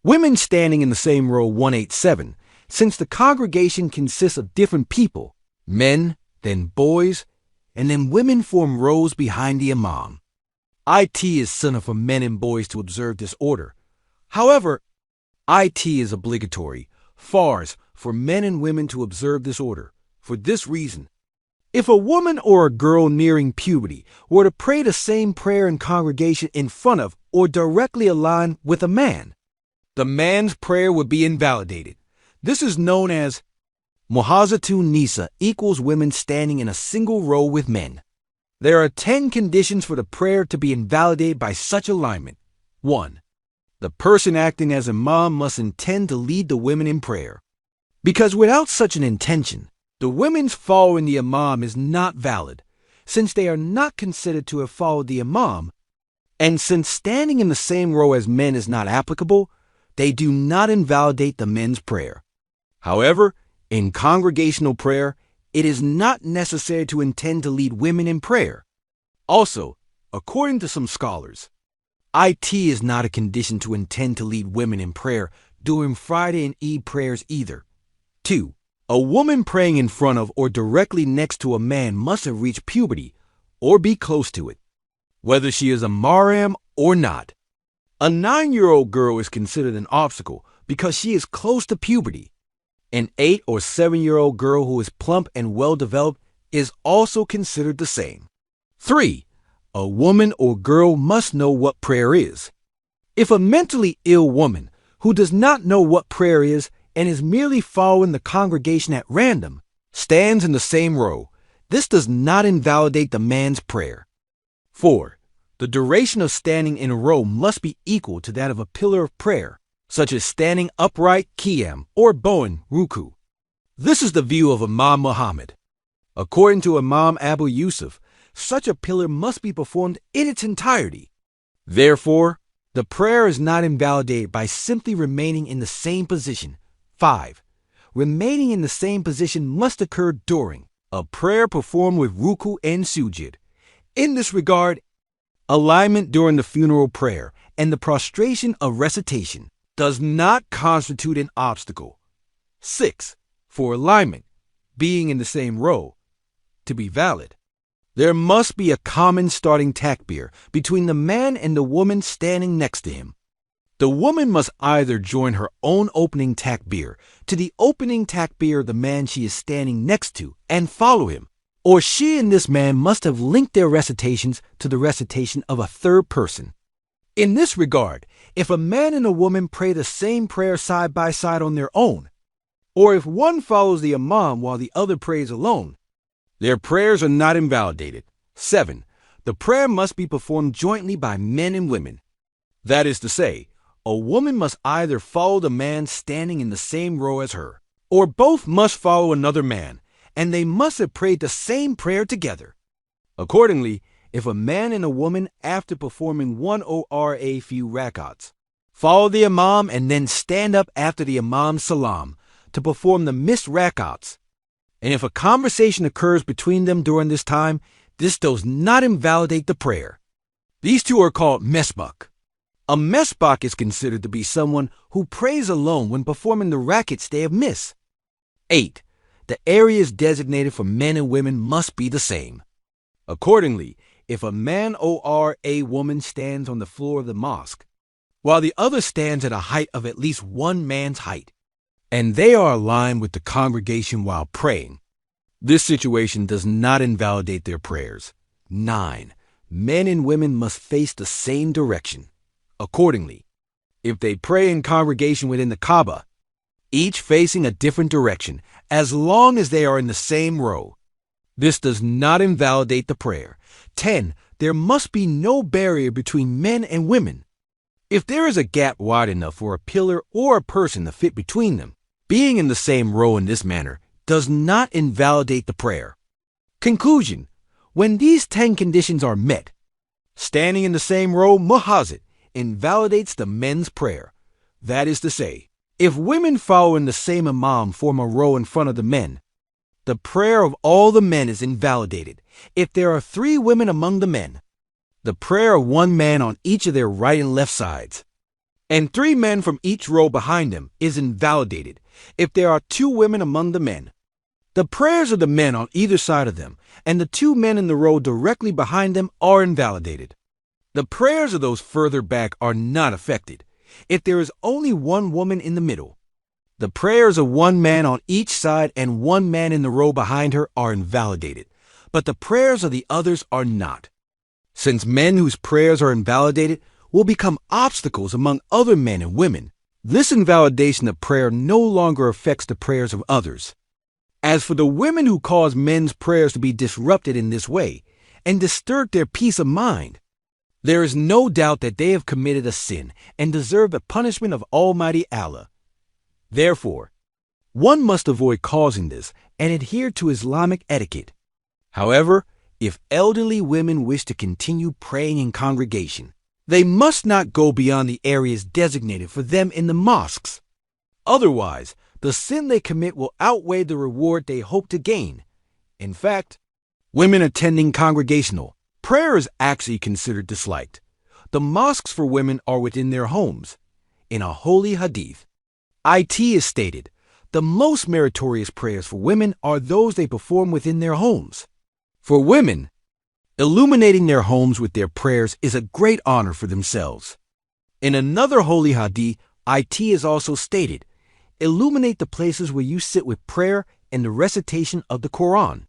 Women standing in the same row 187, since the congregation consists of different people, men, then boys, and then women form rows behind the imam. It is sunnah for men and boys to observe this order. However, it is obligatory, FARZ, for men and women to observe this order. For this reason, if a woman or a girl nearing puberty were to pray the same prayer in congregation in front of or directly aligned with a man, the man's prayer would be invalidated. This is known as MUHAZATÜ'N-NISA, equals women standing in a single row with men. There are 10 conditions for the prayer to be invalidated by such alignment. 1. The person acting as imam must intend to lead the women in prayer. Because without such an intention, the women's following the imam is not valid, since they are not considered to have followed the imam, and since standing in the same row as men is not applicable, they do not invalidate the men's prayer. However, in congregational prayer, it is not necessary to intend to lead women in prayer. Also, according to some scholars, it is not a condition to intend to lead women in prayer during Friday and Eid prayers either. 2. A woman praying in front of or directly next to a man must have reached puberty or be close to it, whether she is a mahram or not. A 9-year-old girl is considered an obstacle because she is close to puberty. An 8 or 7-year-old girl who is plump and well-developed is also considered the same. 3. A woman or girl must know what prayer is. If a mentally ill woman who does not know what prayer is and is merely following the congregation at random stands in the same row, this does not invalidate the man's prayer. 4. The duration of standing in a row must be equal to that of a pillar of prayer, such as standing upright, qiyam, or bowing, RUKU. This is the view of Imam Muhammad. According to Imam Abu Yusuf, such a pillar must be performed in its entirety. Therefore, the prayer is not invalidated by simply remaining in the same position. 5. Remaining in the same position must occur during a prayer performed with RUKU and SUJUD. In this regard, alignment during the funeral prayer and the prostration of recitation does not constitute an obstacle. 6. For alignment, being in the same row, to be valid, there must be a common starting takbir between the man and the woman standing next to him. The woman must either join her own opening takbir to the opening takbir of the man she is standing next to and follow him, or she and this man must have linked their recitations to the recitation of a third person. In this regard, if a man and a woman pray the same prayer side by side on their own, or if one follows the imam while the other prays alone, their prayers are not invalidated. 7. The prayer must be performed jointly by men and women. That is to say, a woman must either follow the man standing in the same row as her, or both must follow another man, and they must have prayed the same prayer together. Accordingly, if a man and a woman, after performing one or a few RAK'ATS, follow the imam and then stand up after the imam's SALAM to perform the missed RAK'ATS, and if a conversation occurs between them during this time, this does not invalidate the prayer. These two are called MESBUK. A MESBUK is considered to be someone who prays alone when performing the RAK'ATS they have missed. 8. The areas designated for men and women must be the same. Accordingly, if a man or a woman stands on the floor of the mosque, while the other stands at a height of at least one man's height, and they are aligned with the congregation while praying, this situation does not invalidate their prayers. 9. Men and women must face the same direction. Accordingly, if they pray in congregation within the KAABA, each facing a different direction, as long as they are in the same row, this does not invalidate the prayer. 10. There must be no barrier between men and women. If there is a gap wide enough for a pillar or a person to fit between them, being in the same row in this manner does not invalidate the prayer. Conclusion: when these 10 conditions are met, standing in the same row, MUHAZAT, invalidates the men's prayer. That is to say, if women following the same imam form a row in front of the men, the prayer of all the men is invalidated. If there are 3 women among the men, the prayer of one man on each of their right and left sides, and 3 men from each row behind them is invalidated if there are 2 women among the men. The prayers of the men on either side of them and the 2 men in the row directly behind them are invalidated. The prayers of those further back are not affected if there is only 1 woman in the middle. The prayers of 1 man on each side and 1 man in the row behind her are invalidated, but the prayers of the others are not. Since men whose prayers are invalidated will become obstacles among other men and women, this invalidation of prayer no longer affects the prayers of others. As for the women who cause men's prayers to be disrupted in this way and disturb their peace of mind, there is no doubt that they have committed a sin and deserve the punishment of Almighty Allah. Therefore, one must avoid causing this and adhere to Islamic etiquette. However, if elderly women wish to continue praying in congregation, they must not go beyond the areas designated for them in the mosques. Otherwise, the sin they commit will outweigh the reward they hope to gain. In fact, women attending congregational prayer is actually considered disliked. The mosques for women are within their homes. In a holy hadith, it is stated, the most meritorious prayers for women are those they perform within their homes. For women, illuminating their homes with their prayers is a great honor for themselves. In another holy hadith, it is also stated, illuminate the places where you sit with prayer and the recitation of the Quran.